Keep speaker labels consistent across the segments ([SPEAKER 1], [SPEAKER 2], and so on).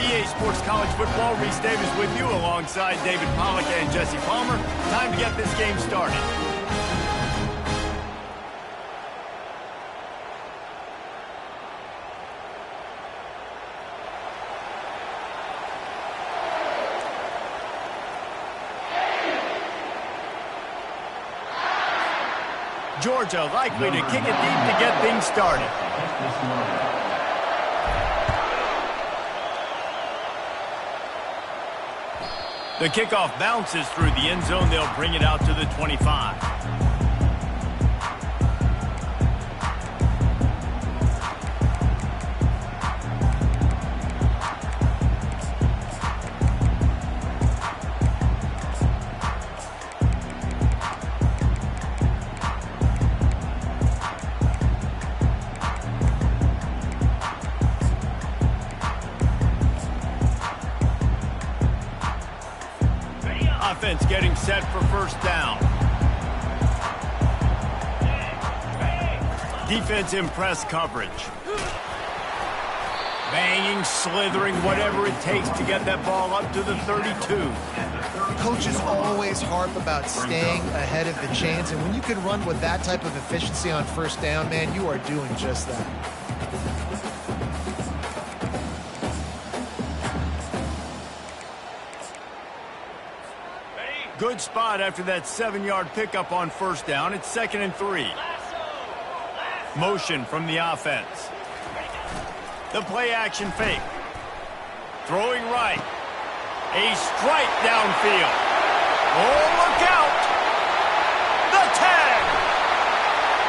[SPEAKER 1] EA Sports College Football. Reese Davis with you alongside David Pollack and Jesse Palmer. Time to get this game started. Georgia likely to kick it deep to get things started. The kickoff bounces through the end zone. They'll bring it out to the 25. Offense getting set for first down. Defense in press coverage. Banging, slithering, whatever it takes to get that ball up to the 32.
[SPEAKER 2] Coaches always harp about staying ahead of the chains, and when you can run with that type of efficiency on first down, man, you are doing just that.
[SPEAKER 1] Good spot after that 7-yard pickup on first down. It's 2nd and 3. Motion from the offense. The play action fake. Throwing right. A strike downfield. Oh, look out. The tag.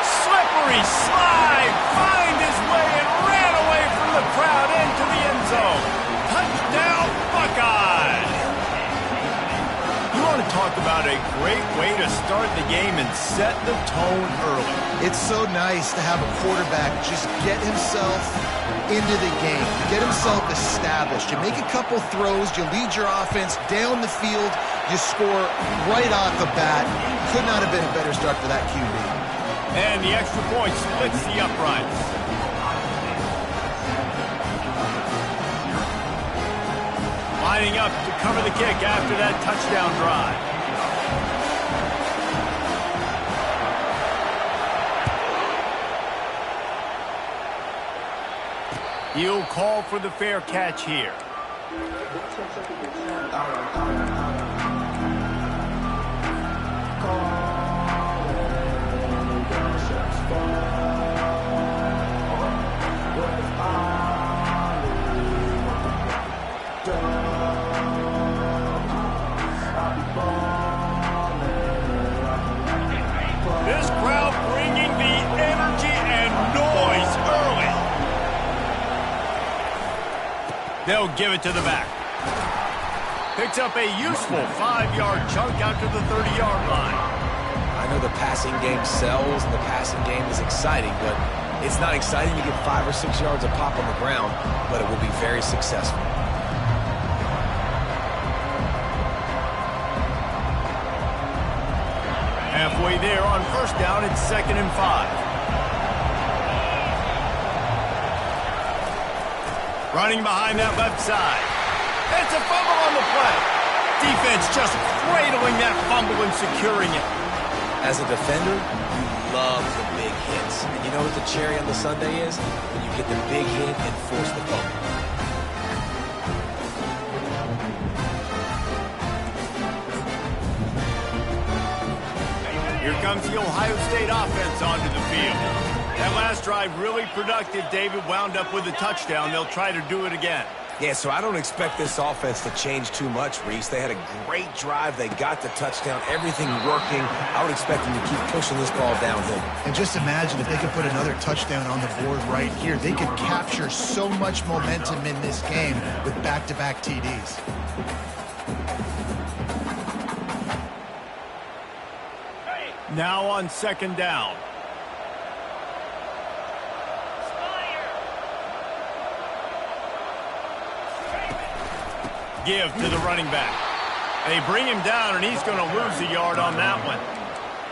[SPEAKER 1] Slippery slide. Find his way and ran away from the crowd into the end zone. Touchdown, Buckeyes. To talk about a great way to start the game and set the tone early.
[SPEAKER 2] It's so nice to have a quarterback just get himself into the game, get himself established. You make a couple throws, you lead your offense down the field, you score right off the bat. Could not have been a better start for that QB.
[SPEAKER 1] And the extra point splits the uprights. Lining up to cover the kick after that touchdown drive. He'll call for the fair catch here. This crowd bringing the energy and noise early. They'll give it to the back. Picks up a useful 5-yard chunk out to the 30-yard line.
[SPEAKER 3] I know the passing game sells and the passing game is exciting, but it's not exciting to get 5 or 6 yards a pop on the ground, but it will be very successful.
[SPEAKER 1] Halfway there on first down, it's 2nd and 5. Running behind that left side. It's a fumble on the play. Defense just cradling that fumble and securing it.
[SPEAKER 3] As a defender, you love the big hits. And you know what the cherry on the sundae is? When you get the big hit and force the fumble.
[SPEAKER 1] Here comes the Ohio State offense onto the field. That last drive really productive. David wound up with a touchdown. They'll try to do it again.
[SPEAKER 3] Yeah, so I don't expect this offense to change too much, Reese. They had a great drive. They got the touchdown. Everything working. I would expect them to keep pushing this ball downhill.
[SPEAKER 2] And just imagine if they could put another touchdown on the board right here. They could capture so much momentum in this game with back-to-back TDs.
[SPEAKER 1] Now on 2nd down. Give to the running back. They bring him down, and he's going to lose a yard on that one.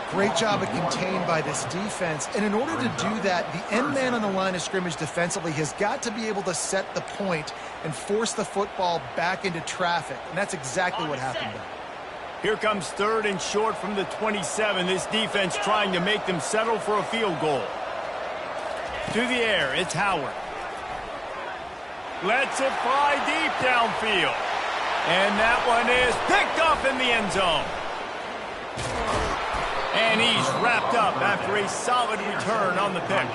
[SPEAKER 2] Great job of contained by this defense. And in order to do that, the end man on the line of scrimmage defensively has got to be able to set the point and force the football back into traffic. And that's exactly what happened there.
[SPEAKER 1] Here comes 3rd and short from the 27. This defense trying to make them settle for a field goal. To the air, it's Howard. Lets it fly deep downfield. And that one is picked off in the end zone. And he's wrapped up after a solid return on the pick.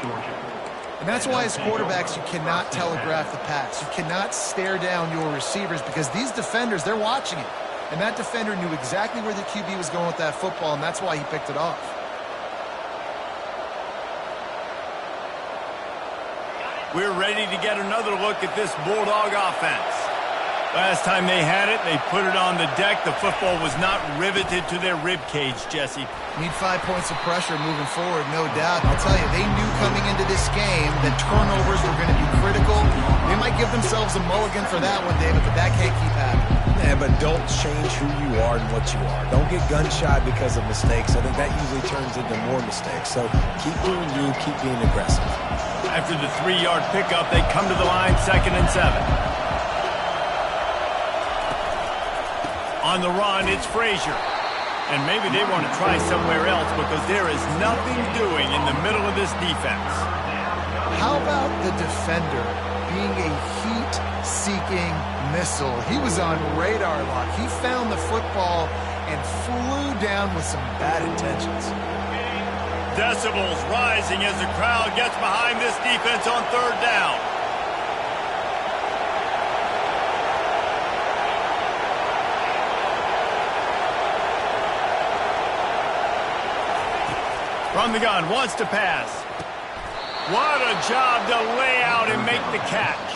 [SPEAKER 2] And that's why as quarterbacks you cannot telegraph the pass. You cannot stare down your receivers because these defenders, they're watching it. And that defender knew exactly where the QB was going with that football, and that's why he picked it off.
[SPEAKER 1] We're ready to get another look at this Bulldog offense. Last time they had it, they put it on the deck. The football was not riveted to their rib cage, Jesse.
[SPEAKER 2] Need 5 points of pressure moving forward, no doubt. And I'll tell you, they knew coming into this game that turnovers were going to be critical. They might give themselves a mulligan for that one, David, but that can't keep happening.
[SPEAKER 3] Yeah, but don't change who you are and what you are. Don't get gun-shy because of mistakes. I think that usually turns into more mistakes. So keep doing you, keep being aggressive.
[SPEAKER 1] After the 3-yard pickup, they come to the line, 2nd and 7. On the run, it's Frazier. And maybe they want to try somewhere else because there is nothing doing in the middle of this defense.
[SPEAKER 2] How about the defender being a heat-seeking missile? He was on radar lock. He found the football and flew down with some bad intentions.
[SPEAKER 1] Decibels rising as the crowd gets behind this defense on 3rd down. From the gun, wants to pass. What a job to lay out and make the catch.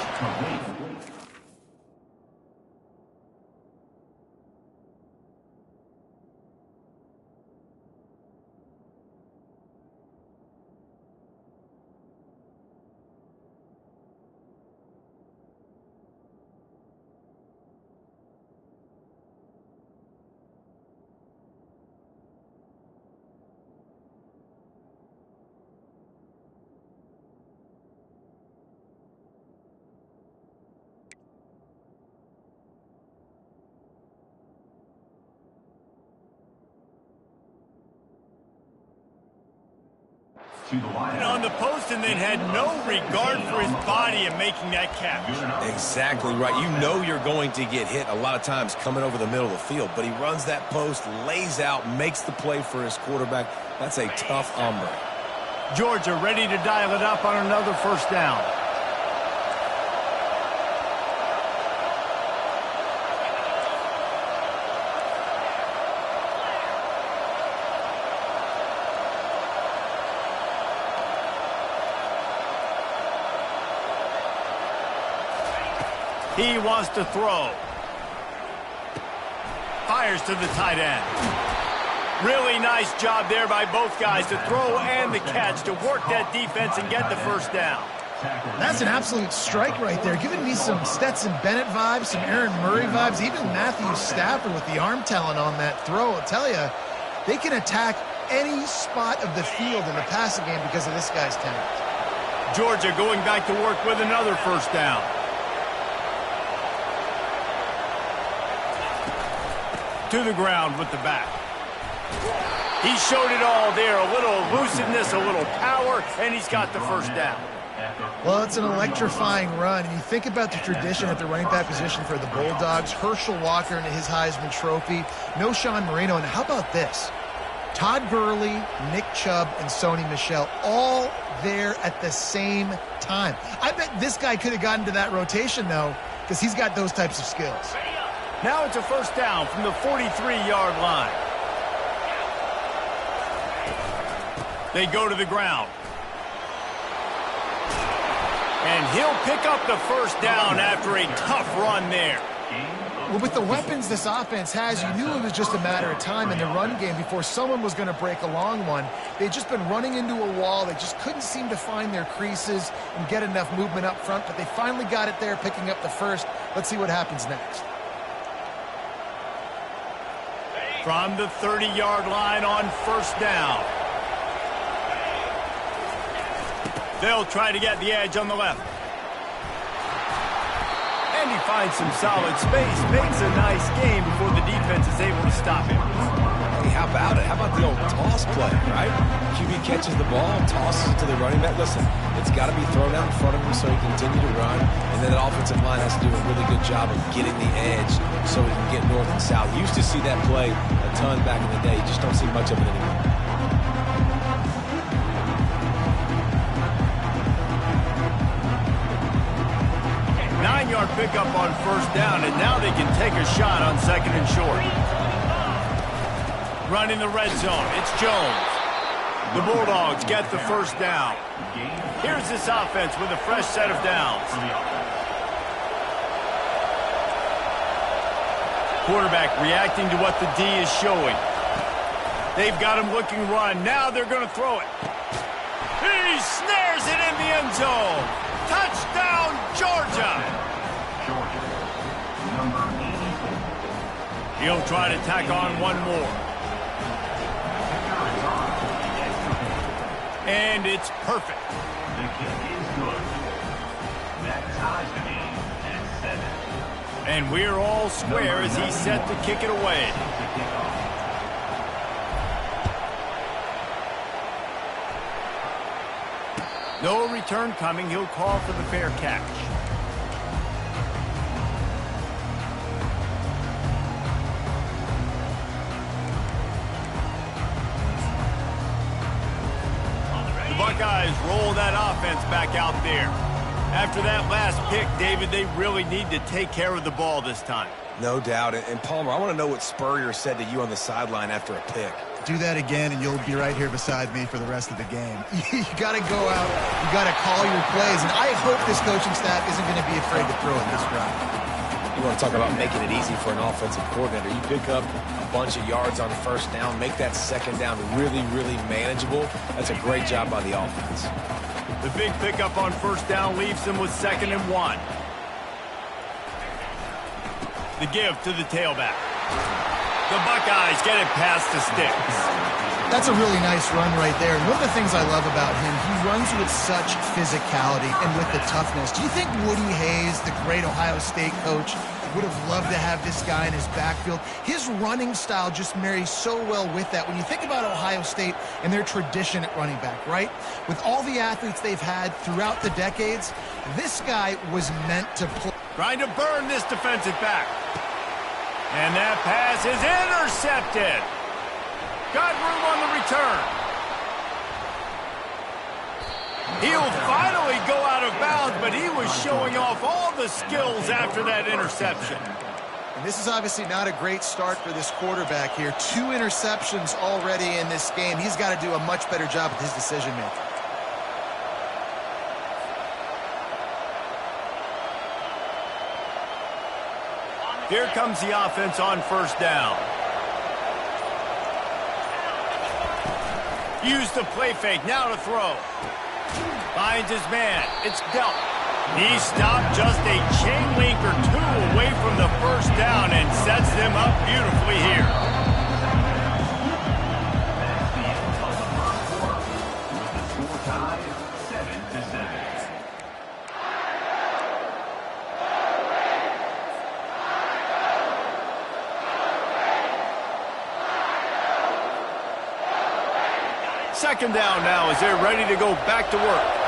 [SPEAKER 1] And on the post, and then had no regard for his body in making that catch.
[SPEAKER 3] Exactly right. You know you're going to get hit a lot of times coming over the middle of the field, but he runs that post, lays out, makes the play for his quarterback. That's a tough hombre.
[SPEAKER 1] Georgia ready to dial it up on another 1st down. He wants to throw. Fires to the tight end. Really nice job there by both guys to throw and the catch to work that defense and get the 1st down.
[SPEAKER 2] That's an absolute strike right there, giving me some Stetson Bennett vibes, some Aaron Murray vibes, even Matthew Stafford with the arm talent on that throw. I'll tell you, they can attack any spot of the field in the passing game because of this guy's talent.
[SPEAKER 1] Georgia going back to work with another 1st down. To the ground with the back. He showed it all there. A little elusiveness, a little power, and he's got the 1st down.
[SPEAKER 2] Well, it's an electrifying run. And you think about the tradition at the running back position for the Bulldogs. Herschel Walker and his Heisman Trophy. No Sean Marino. And how about this? Todd Gurley, Nick Chubb, and Sony Michel all there at the same time. I bet this guy could have gotten to that rotation, though, because he's got those types of skills.
[SPEAKER 1] Now it's a 1st down from the 43-yard line. They go to the ground. And he'll pick up the 1st down after a tough run there.
[SPEAKER 2] Well, with the weapons this offense has, you knew it was just a matter of time in the run game before someone was going to break a long one. They'd just been running into a wall. They just couldn't seem to find their creases and get enough movement up front, but they finally got it there, picking up the 1st. Let's see what happens next.
[SPEAKER 1] From the 30-yard line on 1st down. They'll try to get the edge on the left. And he finds some solid space, makes a nice game before the defense is able to stop him.
[SPEAKER 3] Hey, how about it? How about the old toss play, right? QB catches the ball, tosses it to the running back. Listen, it's got to be thrown out in front of him so he can continue to run. And then that offensive line has to do a really good job of getting the edge so he can get north and south. You used to see that play a ton back in the day. You just don't see much of it anymore.
[SPEAKER 1] 9-yard pickup on first down, and now they can take a shot on second and short. Running the red zone, it's Jones. The Bulldogs get the first down. Here's this offense with a fresh set of downs. Quarterback reacting to what the D is showing. They've got him looking run. Now they're going to throw it. He snares it in the end zone. Touchdown, Georgia. He'll try to tack on one more. And it's perfect.
[SPEAKER 4] The kick is good. That ties the game at 7.
[SPEAKER 1] And we're all square as he's set to kick it away. No return coming. He'll call for the fair catch. The Buckeyes roll that offense back out there. After that last pick, David, they really need to take care of the ball this time.
[SPEAKER 3] No doubt. And Palmer, I want to know what Spurrier said to you on the sideline after a pick.
[SPEAKER 2] Do that again, and you'll be right here beside me for the rest of the game. You got to go out. You got to call your plays, and I hope this coaching staff isn't going to be afraid to throw it this route.
[SPEAKER 3] You want to talk about making it easy for an offensive coordinator. You pick up a bunch of yards on first down, make that second down really, really manageable. That's a great job by the offense.
[SPEAKER 1] The big pickup on first down leaves them with 2nd and 1. The give to the tailback. The Buckeyes get it past the sticks.
[SPEAKER 2] That's a really nice run right there. And one of the things I love about him, he runs with such physicality and with the toughness. Do you think Woody Hayes, the great Ohio State coach, would have loved to have this guy in his backfield? His running style just marries so well with that. When you think about Ohio State and their tradition at running back, right? With all the athletes they've had throughout the decades, this guy was meant to play.
[SPEAKER 1] Trying to burn this defensive back. And that pass is intercepted. Got room on the return. He'll finally go out of bounds, but he was showing off all the skills after that interception.
[SPEAKER 2] And this is obviously not a great start for this quarterback here. 2 interceptions already in this game. He's got to do a much better job with his decision-making.
[SPEAKER 1] Here comes the offense on first down. Use the play fake, now to throw. Finds his man, it's dealt. He stopped just a chain link or 2 away from the first down and sets them up beautifully here.
[SPEAKER 4] That's the end of the first quarter. With the score tied 7-7.
[SPEAKER 1] Second down now as they're ready to go back to work.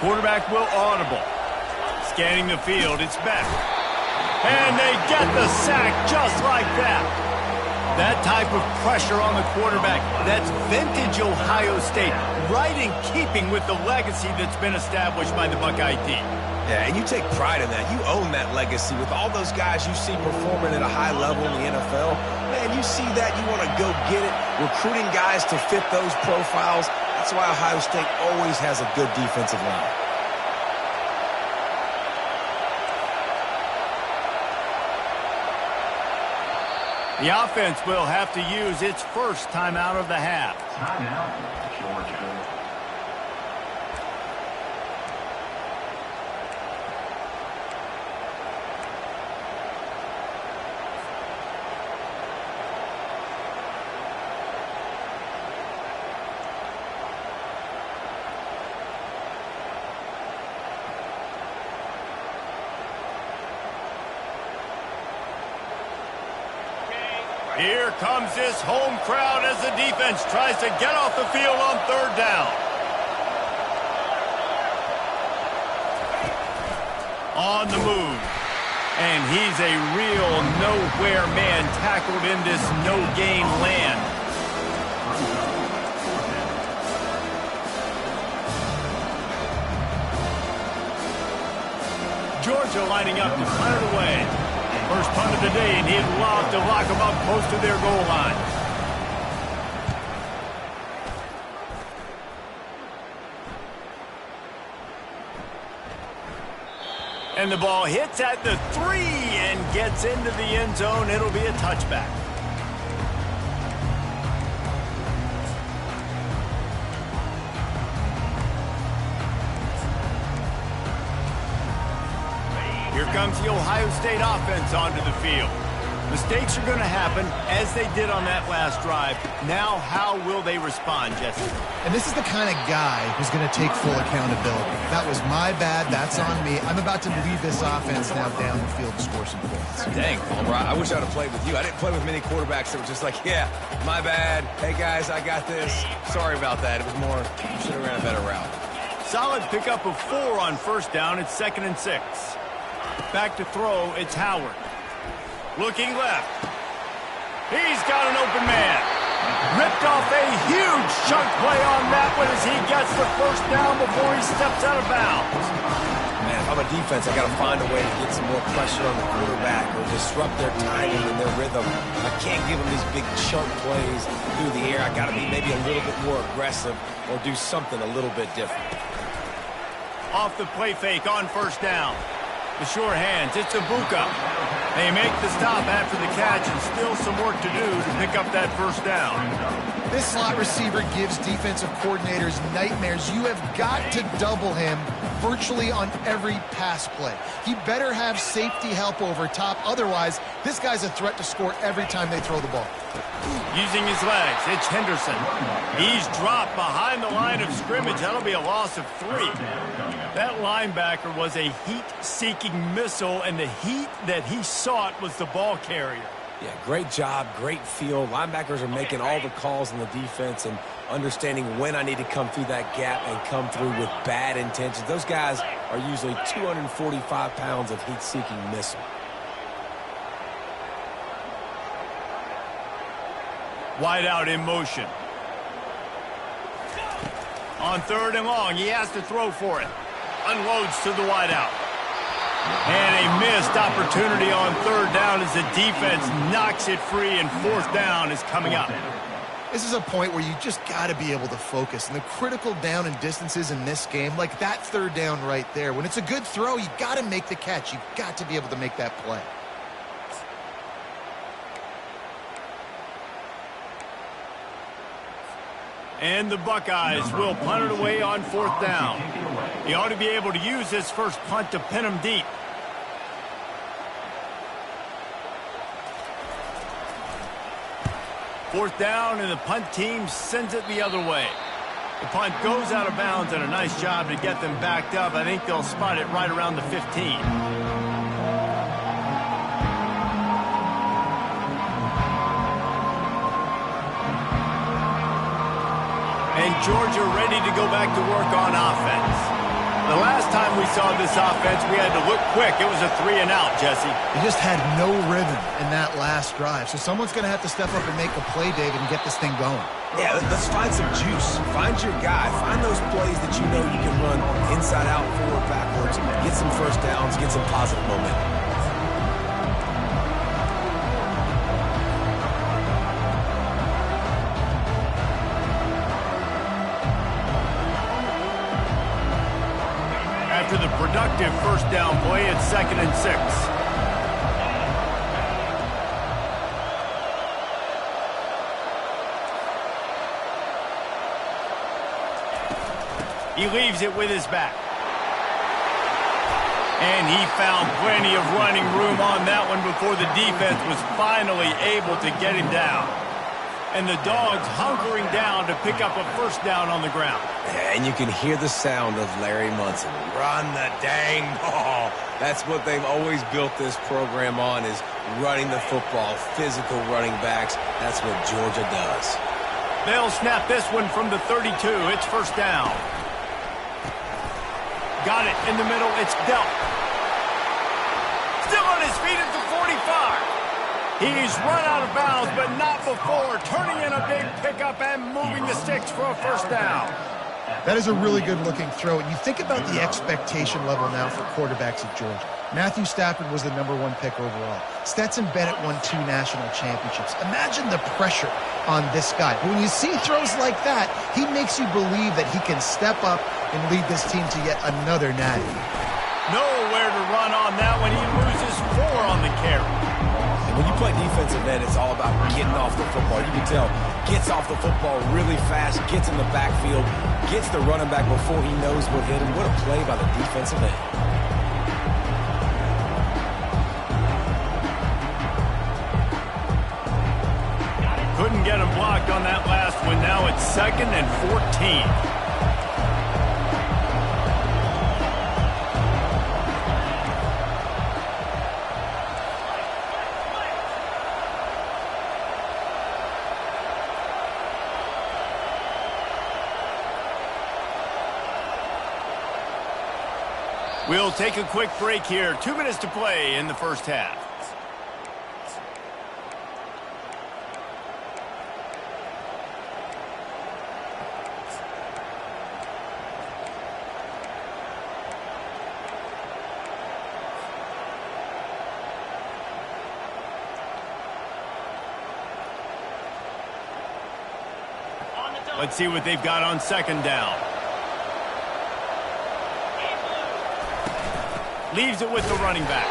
[SPEAKER 1] Quarterback will audible. Scanning the field, it's Beck. And they get the sack just like that. That type of pressure on the quarterback, that's vintage Ohio State, right in keeping with the legacy that's been established by the Buckeye team.
[SPEAKER 3] Yeah, and you take pride in that. You own that legacy with all those guys you see performing at a high level in the NFL. Man, you see that, you want to go get it. Recruiting guys to fit those profiles. That's why Ohio State always has a good defensive line.
[SPEAKER 1] The offense will have to use its first timeout of the half.
[SPEAKER 4] Timeout, Georgia.
[SPEAKER 1] Here comes this home crowd as the defense tries to get off the field on third down. On the move. And he's a real nowhere man tackled in this no-gain land. Georgia lining up to punt it away. First punt of the day, and he'd love to lock them up close to their goal line. And the ball hits at the 3 and gets into the end zone. It'll be a touchback. Here comes the Ohio State offense onto the field. Mistakes are going to happen, as they did on that last drive. Now, how will they respond, Jesse?
[SPEAKER 2] And this is the kind of guy who's going to take full accountability. That was my bad. That's on me. I'm about to lead this offense now down the field to score some points.
[SPEAKER 3] Dang, Palmer, I wish I would have played with you. I didn't play with many quarterbacks that were just like, yeah, my bad. Hey, guys, I got this. Sorry about that. It was more, should have ran a better route.
[SPEAKER 1] Solid pickup of 4 on first down. It's 2nd and 6. Back to throw, it's Howard. Looking left. He's got an open man. Ripped off a huge chunk play on that one as he gets the first down before he steps out of bounds.
[SPEAKER 3] Man, if I'm a defense, I got to find a way to get some more pressure on the quarterback or disrupt their timing and their rhythm. I can't give them these big chunk plays through the air. I got to be maybe a little bit more aggressive or do something a little bit different.
[SPEAKER 1] Off the play fake on first down. The sure hands, it's Ibuka. They make the stop after the catch and still some work to do to pick up that first down.
[SPEAKER 2] This slot receiver gives defensive coordinators nightmares. You have got to double him virtually on every pass play. He better have safety help over top. Otherwise, this guy's a threat to score every time they throw the ball.
[SPEAKER 1] Using his legs, it's Henderson. He's dropped behind the line of scrimmage. That'll be a loss of 3. That linebacker was a heat-seeking missile, and the heat that he sought was the ball carrier.
[SPEAKER 3] Yeah, great job, great feel. Linebackers are making all the calls in the defense and understanding when I need to come through that gap and come through with bad intentions. Those guys are usually 245 pounds of heat-seeking missile.
[SPEAKER 1] Wide out in motion. On 3rd and long, he has to throw for it. Unloads to the wide out. And a missed opportunity on 3rd down as the defense knocks it free, and 4th down is coming up.
[SPEAKER 2] This is a point where you just got to be able to focus. And the critical down and distances in this game, like that 3rd down right there, when it's a good throw, you got to make the catch. You've got to be able to make that play.
[SPEAKER 1] And the Buckeyes will punt it away on 4th down. He ought to be able to use this first punt to pin him deep. Fourth down, and the punt team sends it the other way. The punt goes out of bounds, and a nice job to get them backed up. I think they'll spot it right around the 15. And Georgia ready to go back to work on offense. The last time we saw this offense, we had to look quick. It was a 3 and out, Jesse.
[SPEAKER 2] They just had no rhythm in that last drive. So someone's going to have to step up and make a play, David, and get this thing going.
[SPEAKER 3] Yeah, let's find some juice. Find your guy. Find those plays that you know you can run inside out, forward, backwards. Get some first downs. Get some positive momentum.
[SPEAKER 1] After the productive first down play, it's 2nd and 6. He leaves it with his back. And he found plenty of running room on that one before the defense was finally able to get him down. And the Dogs hunkering down to pick up a first down on the ground.
[SPEAKER 3] Yeah, and you can hear the sound of Larry Munson. Run the dang ball. That's what they've always built this program on, is running the football, physical running backs. That's what Georgia does.
[SPEAKER 1] They'll snap this one from the 32. It's first down. Got it in the middle. It's dealt. Still on his feet at the 45. He's run out of bounds, but not before turning in a big pickup and moving the sticks for a first down.
[SPEAKER 2] That is a really good-looking throw. And you think about the expectation level now for quarterbacks at Georgia. Matthew Stafford was the #1 pick overall. Stetson Bennett won 2 national championships. Imagine the pressure on this guy. But when you see throws like that, he makes you believe that he can step up and lead this team to yet another natty.
[SPEAKER 1] Nowhere to run on that one. He loses 4 on the carry.
[SPEAKER 3] And when you play defensive end, it's all about getting off the football. You can tell, gets off the football really fast, gets in the backfield, gets the running back before he knows what hit him. What a play by the defensive end.
[SPEAKER 1] Couldn't get him blocked on that last one. Now it's 2nd and 14. We'll take a quick break here. 2 minutes to play in the first half. Let's see what they've got on second down. Leaves it with the running back.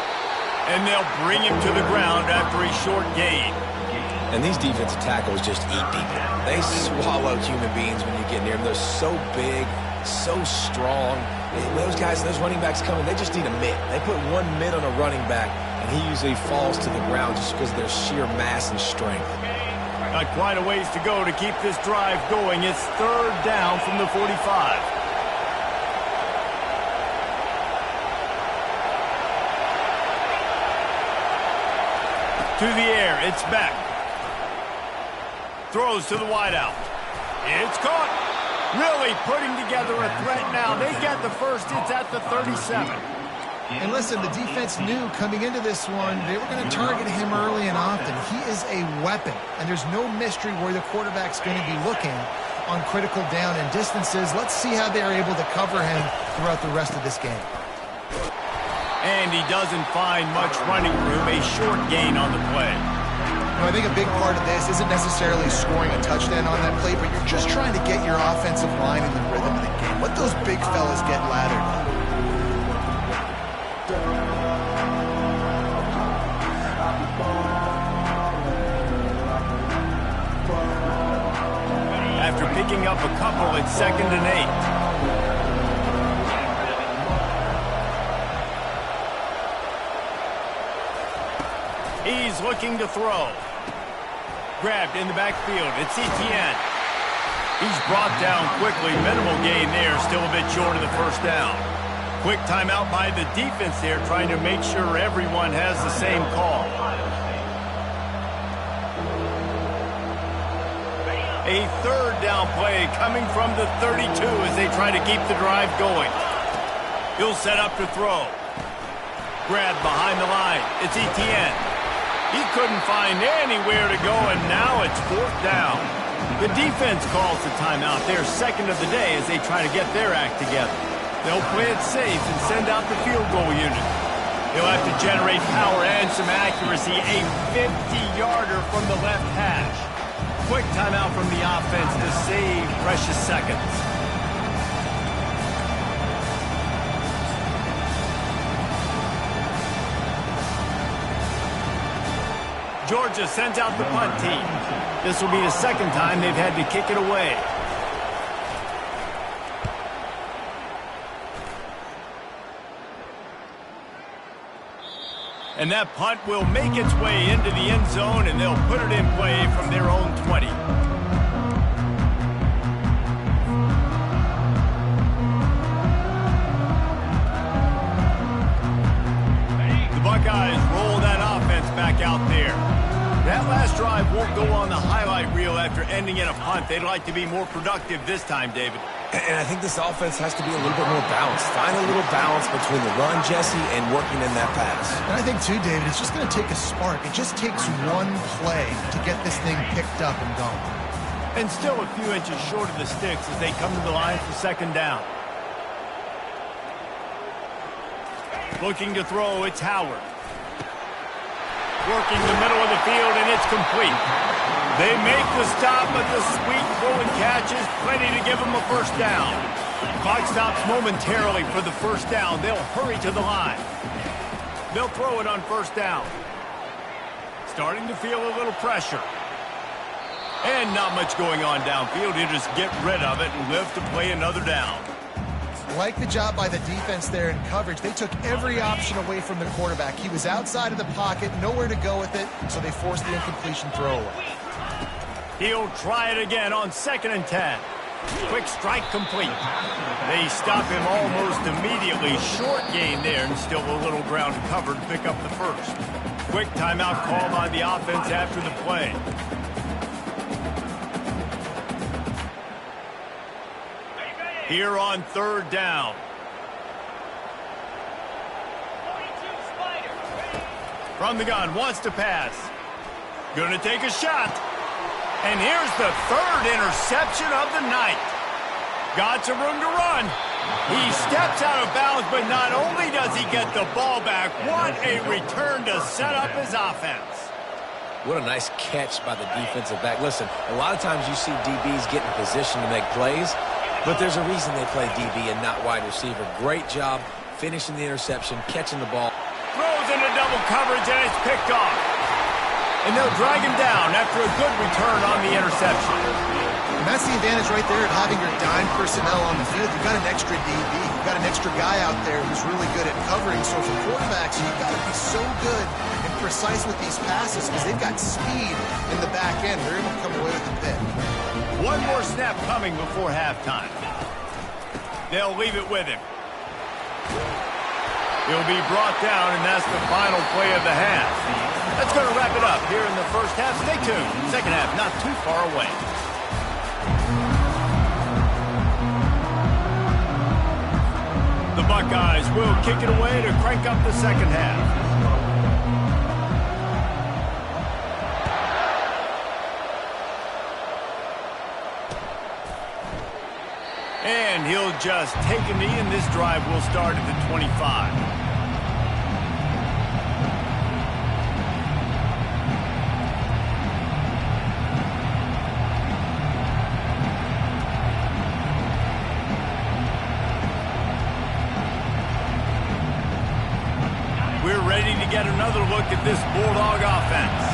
[SPEAKER 1] And they'll bring him to the ground after a short gain.
[SPEAKER 3] And these defensive tackles just eat people. They swallow human beings when you get near them. They're so big, so strong. Those guys, those running backs coming, they just need a mitt. They put 1 mitt on a running back, and he usually falls to the ground just because of their sheer mass and strength.
[SPEAKER 1] Not quite a ways to go to keep this drive going. It's 3rd down from the 45. To the air, it's back. Throws to the wideout. It's caught. Really putting together a threat now. They get the first. It's at the 37.
[SPEAKER 2] And listen, the defense knew coming into this one, they were going to target him early and often. He is a weapon, and there's no mystery where the quarterback's going to be looking on critical down and distances. Let's see how they are able to cover him throughout the rest of this game.
[SPEAKER 1] And he doesn't find much running room, a short gain on the play.
[SPEAKER 2] I think a big part of this isn't necessarily scoring a touchdown on that play, but you're just trying to get your offensive line in the rhythm of the game. Let those big fellas get laddered.
[SPEAKER 1] After picking up a couple, it's 2nd and 8. He's looking to throw. Grabbed in the backfield. It's Teej10. He's brought down quickly. Minimal gain there. Still a bit short of the first down. Quick timeout by the defense there, trying to make sure everyone has the same call. A 3rd down play coming from the 32 as they try to keep the drive going. He'll set up to throw. Grabbed behind the line. It's Etienne. He couldn't find anywhere to go, and now it's 4th down. The defense calls the timeout. They're 2nd of the day as they try to get their act together. They'll play it safe and send out the field goal unit. They'll have to generate power and some accuracy. A 50-yarder from the left hash. Quick timeout from the offense to save precious seconds. Georgia sends out the punt team. This will be the 2nd time they've had to kick it away. And that punt will make its way into the end zone, and they'll put it in play from their own 20. back out there. That last drive won't go on the highlight reel after ending in a punt. They'd like to be more productive this time, David.
[SPEAKER 3] And I think this offense has to be a little bit more balanced. Find a little balance between the run, Jesse, and working in that pass.
[SPEAKER 2] And I think, too, David, it's just going to take a spark. It just takes one play to get this thing picked up and going.
[SPEAKER 1] And still a few inches short of the sticks as they come to the line for second down. Looking to throw, it's Howard. Working the middle of the field, and it's complete. They make the stop, but the sweet throw and catch is plenty to give them a first down. Clock stops momentarily for the first down. They'll hurry to the line. They'll throw it on first down. Starting to feel a little pressure. And not much going on downfield. He'll just get rid of it and live to play another down.
[SPEAKER 2] Like the job by the defense there in coverage. They took every option away from the quarterback. He was outside of the pocket, nowhere to go with it, so they forced the incompletion throwaway.
[SPEAKER 1] He'll try it again on 2nd and 10. Quick strike complete. They stop him almost immediately. Short gain there, and still a little ground to cover to pick up the first. Quick timeout called on the offense after the play. Here on 3rd down. From the gun, wants to pass. Gonna take a shot. And here's the 3rd interception of the night. Got some room to run. He steps out of bounds, but not only does he get the ball back, what a return to set up his offense.
[SPEAKER 3] What a nice catch by the defensive back. Listen, a lot of times you see DBs get in position to make plays, but there's a reason they play DB and not wide receiver. Great job finishing the interception, catching the ball.
[SPEAKER 1] Throws into double coverage, and it's picked off. And they'll drag him down after a good return on the interception.
[SPEAKER 2] And that's the advantage right there of having your dime personnel on the field. You've got an extra DB. You've got an extra guy out there who's really good at covering. So for quarterbacks, you've got to be so good and precise with these passes because they've got speed in the back end. They're able to come away with the pick.
[SPEAKER 1] One more snap coming before halftime. They'll leave it with him. He'll be brought down, and that's the final play of the half. That's going to wrap it up here in the first half. Stay tuned. Second half not too far away. The Buckeyes will kick it away to crank up the second half. And he'll just take a knee, and this drive will start at the 25. We're ready to get another look at this Bulldog offense.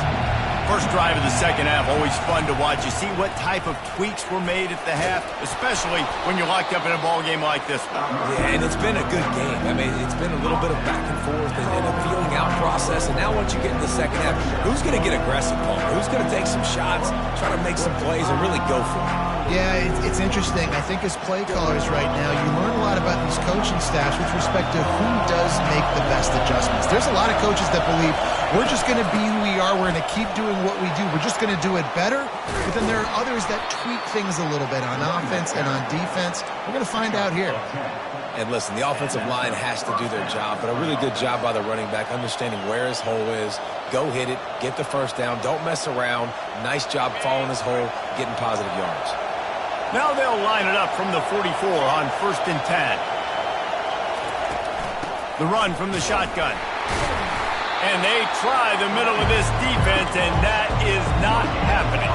[SPEAKER 1] First drive of the second half, always fun to watch. You see what type of tweaks were made at the half, especially when you're locked up in a ball game like this one.
[SPEAKER 3] Yeah, and it's been a good game. I mean, it's been a little bit of back and forth and a feeling out process. And now once you get in the second half, who's going to get aggressive, Paul? Who's going to take some shots, try to make some plays, and really go for it?
[SPEAKER 2] Yeah, it's interesting. I think as play callers right now, you learn a lot about these coaching staffs with respect to who does make the best adjustments. There's a lot of coaches that believe we're just going to be who we are. We're going to keep doing what we do. We're just going to do it better. But then there are others that tweak things a little bit on offense and on defense. We're going to find out here.
[SPEAKER 3] And listen, the offensive line has to do their job, but a really good job by the running back, understanding where his hole is. Go hit it, get the first down, don't mess around. Nice job following his hole, getting positive yards.
[SPEAKER 1] Now they'll line it up from the 44 on 1st and 10. The run from the shotgun. And they try the middle of this defense, and that is not happening.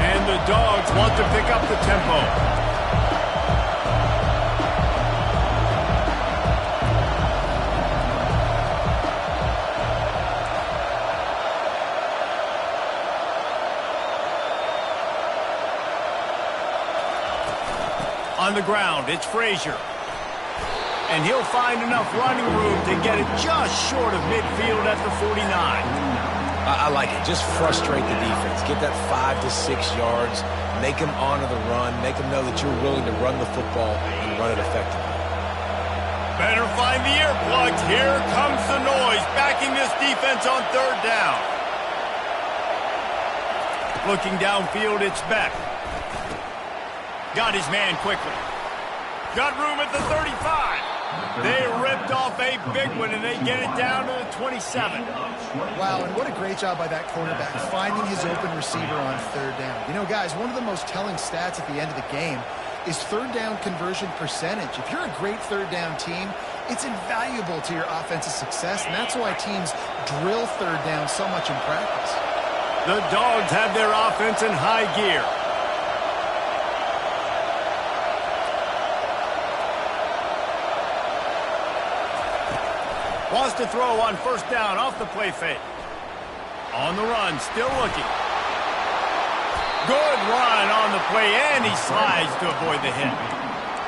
[SPEAKER 1] And the Dogs want to pick up the tempo. On the ground, it's Frazier. And he'll find enough running room to get it just short of midfield at the 49.
[SPEAKER 3] I like it. Just frustrate the defense. Get that 5 to 6 yards. Make them honor the run. Make them know that you're willing to run the football and run it effectively.
[SPEAKER 1] Better find the earplugs. Here comes the noise, backing this defense on 3rd down. Looking downfield, it's Beck. Got his man quickly. Got room at the 35. They ripped off a big one, and they get it down to the 27.
[SPEAKER 2] Wow, and what a great job by that quarterback, finding his open receiver on third down. You know, guys, one of the most telling stats at the end of the game is third down conversion percentage. If you're a great third down team, it's invaluable to your offensive success, and that's why teams drill third down so much in practice.
[SPEAKER 1] The Dogs have their offense in high gear. Wants to throw on first down off the play fake. On the run, still looking. Good run on the play, and he slides to avoid the hit.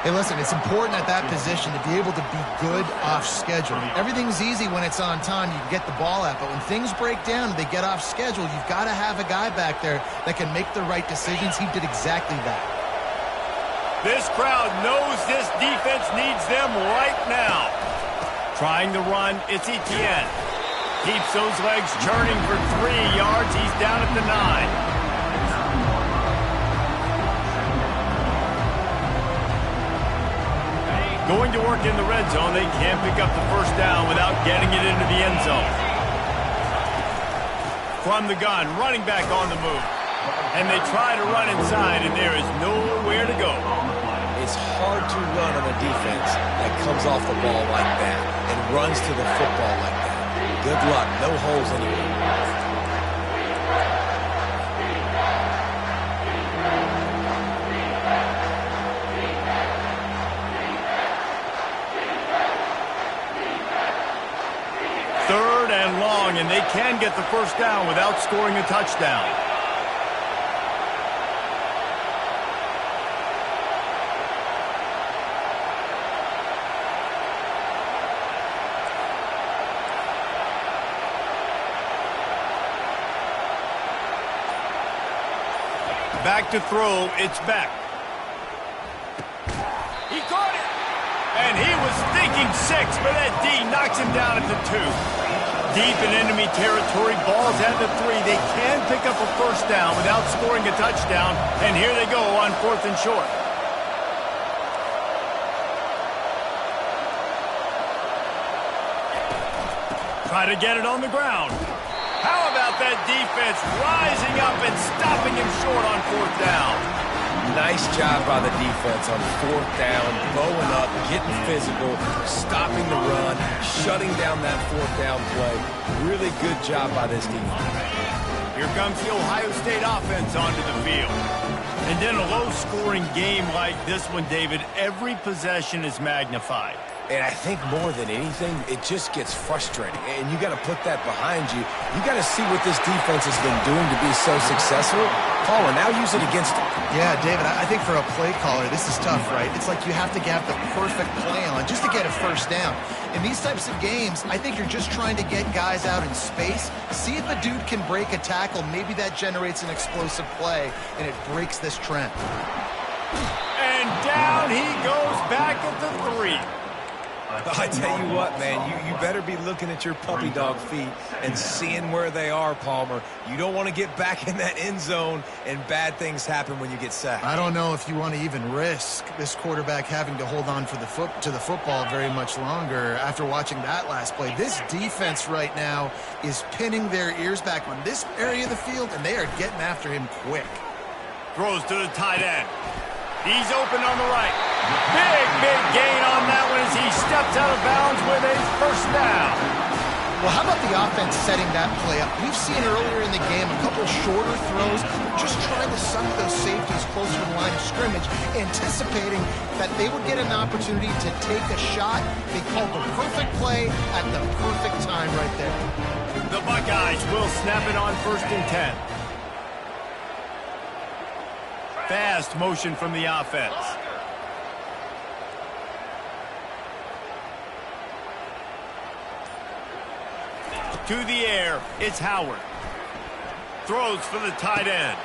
[SPEAKER 2] Hey, listen, it's important at that position to be able to be good off schedule. Everything's easy when it's on time. You can get the ball out, but when things break down and they get off schedule, you've got to have a guy back there that can make the right decisions. He did exactly that.
[SPEAKER 1] This crowd knows this defense needs them right now. Trying to run, it's Teej10. Keeps those legs churning for 3 yards. He's down at the 9. Going to work in the red zone. They can't pick up the first down without getting it into the end zone. From the gun, running back on the move. And they try to run inside, and there is nowhere to go.
[SPEAKER 3] It's hard to run on a defense that comes off the ball like that and runs to the football like that. Good luck. No holes anywhere.
[SPEAKER 1] Third and long, and they can get the first down without scoring a touchdown. Back to throw, it's Beck. He caught it! And he was thinking 6, but that D knocks him down at the 2. Deep in enemy territory, ball's at the 3. They can pick up a first down without scoring a touchdown, and here they go on 4th and short. Try to get it on the ground. How about that defense rising up and stopping him short on 4th down?
[SPEAKER 3] Nice job by the defense on 4th down, bowing up, getting physical, stopping the run, shutting down that 4th down play. Really good job by this defense.
[SPEAKER 1] Here comes the Ohio State offense onto the field. And in a low-scoring game like this one, David, every possession is magnified.
[SPEAKER 3] And I think more than anything, it just gets frustrating. And you got to put that behind you. You got to see what this defense has been doing to be so successful. Caller, now use it against them.
[SPEAKER 2] Yeah, David, I think for a play caller, this is tough, right? It's like you have to have the perfect play on just to get a first down. In these types of games, I think you're just trying to get guys out in space, see if a dude can break a tackle. Maybe that generates an explosive play, and it breaks this trend.
[SPEAKER 1] And down he goes back at the 3.
[SPEAKER 3] I tell you what, man, you better be looking at your puppy dog feet and seeing where they are, Palmer. You don't want to get back in that end zone and bad things happen when you get sacked.
[SPEAKER 2] I don't know if you want to even risk this quarterback having to hold on for to the football very much longer after watching that last play. This defense right now is pinning their ears back on this area of the field, and they are getting after him quick.
[SPEAKER 1] Throws to the tight end. He's open on the right. Big gain on that one as he steps out of bounds with a first down.
[SPEAKER 2] Well, how about the offense setting that play up? We've seen earlier in the game a couple shorter throws, just trying to suck those safeties closer to the line of scrimmage, anticipating that they would get an opportunity to take a shot. They called the perfect play at the perfect time right there.
[SPEAKER 1] The Buckeyes will snap it on 1st and 10. Fast motion from the offense. To the air, it's Howard. Throws for the tight end.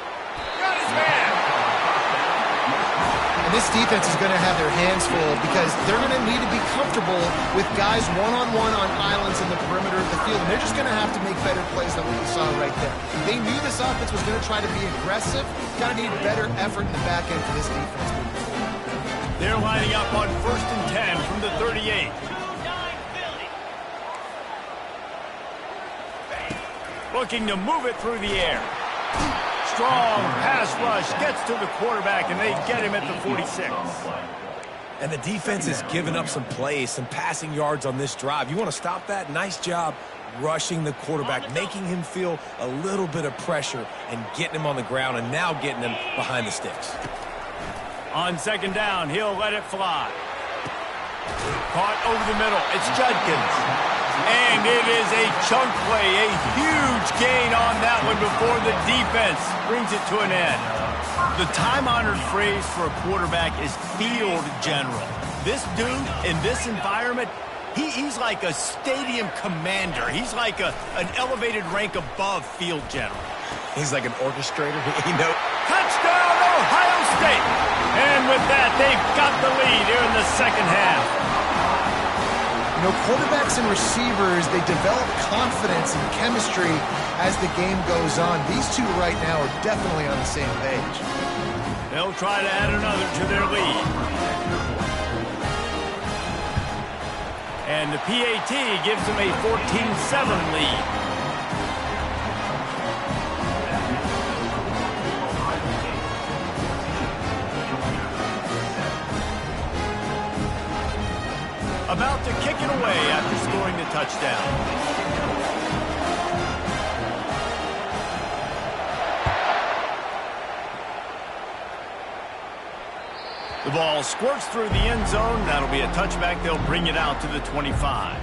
[SPEAKER 1] Got his man.
[SPEAKER 2] And this defense is going to have their hands full because they're going to need to be comfortable with guys one-on-one on islands in the perimeter of the field. And they're just going to have to make better plays than what we saw right there. They knew this offense was going to try to be aggressive. Got to need better effort in the back end for this defense moving forward.
[SPEAKER 1] They're lining up on 1st and 10 from the 38. Looking to move it through the air. Strong pass rush gets to the quarterback, and they get him at the 46.
[SPEAKER 3] And the defense has given up some plays, some passing yards on this drive. You want to stop that? Nice job rushing the quarterback, making him feel a little bit of pressure and getting him on the ground and now getting him behind the sticks.
[SPEAKER 1] On 2nd down, he'll let it fly. Caught over the middle. It's Judkins. And it is a chunk play, a huge gain on that one before the defense brings it to an end. The time-honored phrase for a quarterback is field general. This dude in this environment, he's like a stadium commander. He's like an elevated rank above field general.
[SPEAKER 3] He's like an orchestrator.
[SPEAKER 1] Touchdown, Ohio State! And with that, they've got the lead here in the second half.
[SPEAKER 2] You know, quarterbacks and receivers, they develop confidence and chemistry as the game goes on. These two right now are definitely on the same page.
[SPEAKER 1] They'll try to add another to their lead. And the PAT gives them a 14-7 lead. About to kick it away after scoring the touchdown. The ball squirts through the end zone. That'll be a touchback. They'll bring it out to the 25.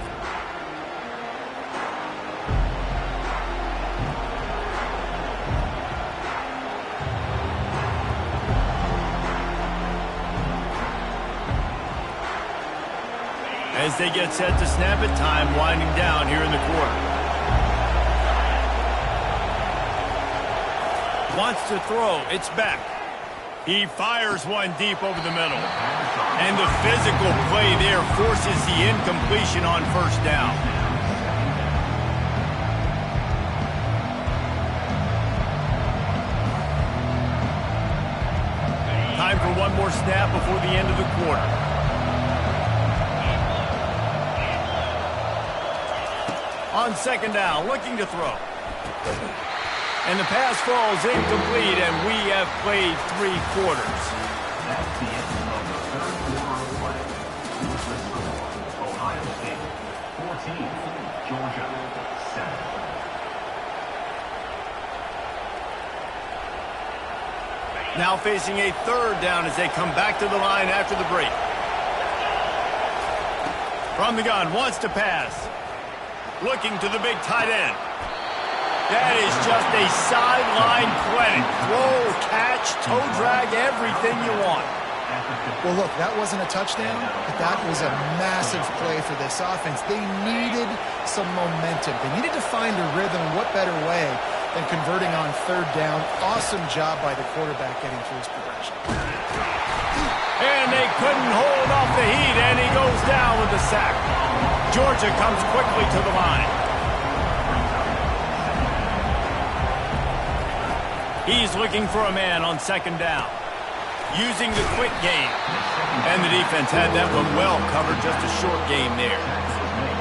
[SPEAKER 1] As they get set to snap it, time winding down here in the quarter. Wants to throw. It's back. He fires one deep over the middle. And the physical play there forces the incompletion on 1st down. Time for one more snap before the end of the quarter. On 2nd down, looking to throw. And the pass falls incomplete, and we have played 3 quarters.
[SPEAKER 4] That's the end of the 3rd quarter of play. Here's the score. Ohio State 14, Georgia 7.
[SPEAKER 1] Now facing a 3rd down as they come back to the line after the break. From the gun, wants to pass. Looking to the big tight end. That is just a sideline clinic. Throw, catch, toe drag, everything you want.
[SPEAKER 2] Well, look, that wasn't a touchdown, but that was a massive play for this offense. They needed some momentum. They needed to find a rhythm. What better way than converting on 3rd down? Awesome job by the quarterback getting through his progression.
[SPEAKER 1] And they couldn't hold off the heat, and he goes down with the sack. Georgia comes quickly to the line. He's looking for a man on 2nd down. Using the quick game. And the defense had that one well covered, just a short game there.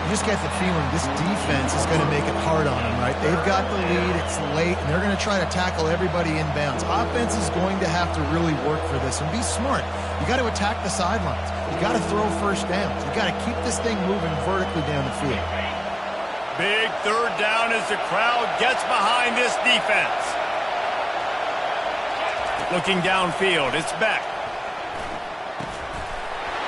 [SPEAKER 2] You just get the feeling this defense is going to make it hard on them, right? They've got the lead, it's late, and they're going to try to tackle everybody inbounds. Offense is going to have to really work for this and be smart. You got to attack the sidelines. You got to throw 1st downs. You got to keep this thing moving vertically down the field.
[SPEAKER 1] Big 3rd down as the crowd gets behind this defense. Looking downfield, it's back.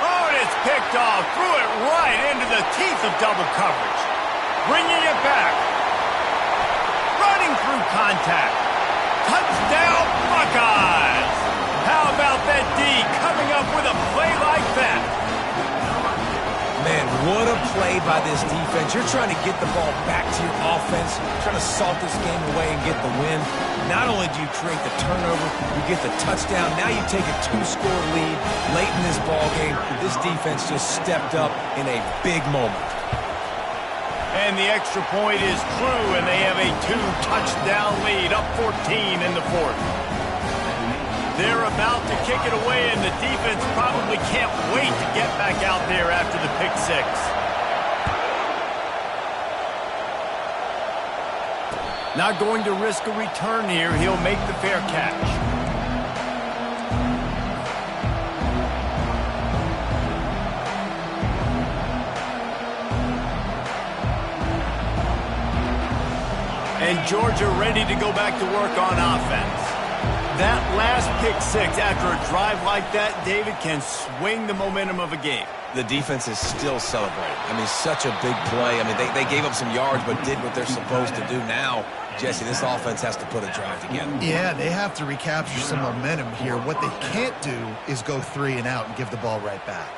[SPEAKER 1] Oh, and it's picked off. Threw it right into the teeth of double coverage. Bringing it back. Running through contact. Touchdown, Buckeyes! How about that D coming up with a play like that?
[SPEAKER 3] Man, What a play by this defense. You're trying to get the ball back to your offense, trying to salt this game away and get the win. Not only do you create the turnover, you get the touchdown. Now you take a 2-score lead late in this ball game. This defense just stepped up in a big moment.
[SPEAKER 1] And the extra point is true, and they have a 2-touchdown lead, up 14 in the fourth. They're about to kick it away, and the defense probably can't wait to get back out there after the pick six. Not going to risk a return here. He'll make the fair catch. And Georgia ready to go back to work on offense. That last pick six after a drive like that, David, can swing the momentum of a game.
[SPEAKER 3] The defense is still celebrating. I mean, such a big play. I mean, they gave up some yards but did what they're supposed to do. Now, Jesse, this offense has to put a drive together.
[SPEAKER 2] Yeah, they have to recapture some momentum here. What they can't do is go 3 and out and give the ball right back.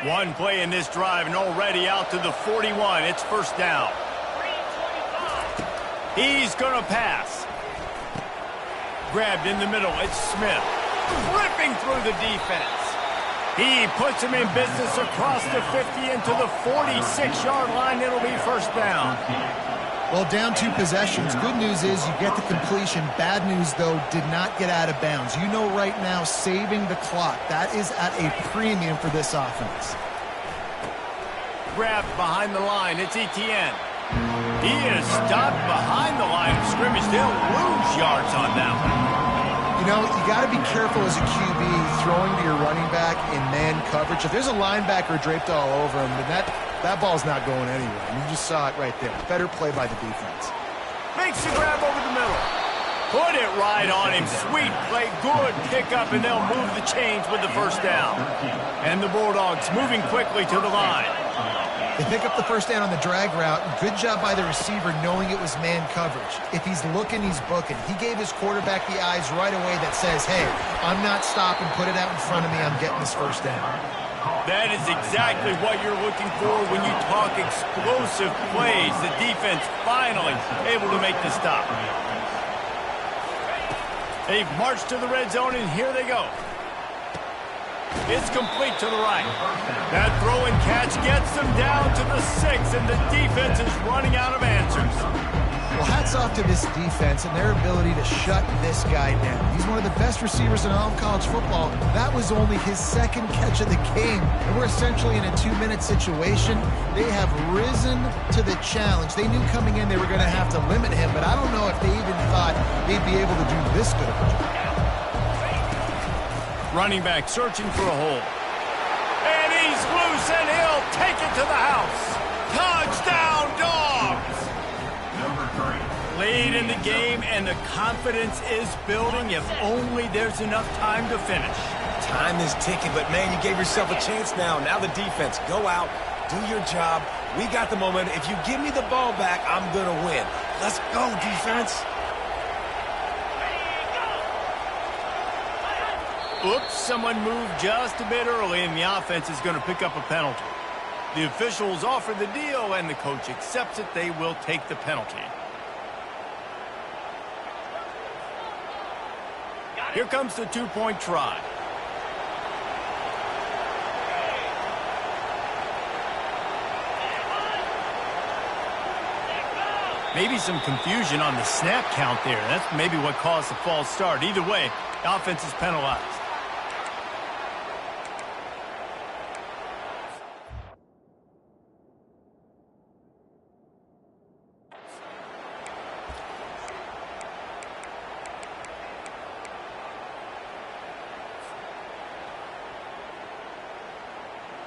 [SPEAKER 1] One play in this drive and already out to the 41. It's first down. He's going to pass. Grabbed in the middle. It's Smith. Ripping through the defense. He puts him in business across the 50 into the 46-yard line. It'll be first down.
[SPEAKER 2] Well, down 2 possessions. Good news is you get the completion. Bad news, though, did not get out of bounds. You know right now, saving the clock. That is at a premium for this offense.
[SPEAKER 1] Grabbed behind the line. It's Etienne. He is stopped behind the line of scrimmage. They'll lose yards on that one.
[SPEAKER 2] You know, you got to be careful as a QB throwing to your running back in man coverage. If there's a linebacker draped all over him, then that ball's not going anywhere. And you just saw it right there. Better play by the defense.
[SPEAKER 1] Makes the grab over the middle. Put it right on him. Sweet play. Good pickup, and they'll move the chains with the first down. And the Bulldogs moving quickly to the line.
[SPEAKER 2] They pick up the first down on the drag route. Good job by the receiver knowing it was man coverage. If he's looking, he's booking. He gave his quarterback the eyes right away that says, hey, I'm not stopping. Put it out in front of me. I'm getting this first down.
[SPEAKER 1] That is exactly what you're looking for when you talk explosive plays. The defense finally able to make the stop. They've marched to the red zone, and here they go. It's complete to the right. That throw and catch gets them down to the 6, and the defense is running out of answers.
[SPEAKER 2] Well, hats off to this defense and their ability to shut this guy down. He's one of the best receivers in all of college football. That was only his second catch of the game, and we're essentially in a 2-minute situation. They have risen to the challenge. They knew coming in they were going to have to limit him, but I don't know if they even thought they'd be able to do this good of a job.
[SPEAKER 1] Running back searching for a hole. And he's loose, and he'll take it to the house. Touchdown, Dogs!
[SPEAKER 4] Number 3.
[SPEAKER 1] Lead in the game, and the confidence is building if only there's enough time to finish.
[SPEAKER 3] Time is ticking, but, man, you gave yourself a chance now. Now the defense, go out, do your job. We got the momentum. If you give me the ball back, I'm going to win. Let's go, defense.
[SPEAKER 1] Oops, someone moved just a bit early, and the offense is going to pick up a penalty. The officials offer the deal, and the coach accepts it. They will take the penalty. Here comes the 2-point try. Maybe some confusion on the snap count there. That's maybe what caused the false start. Either way, the offense is penalized.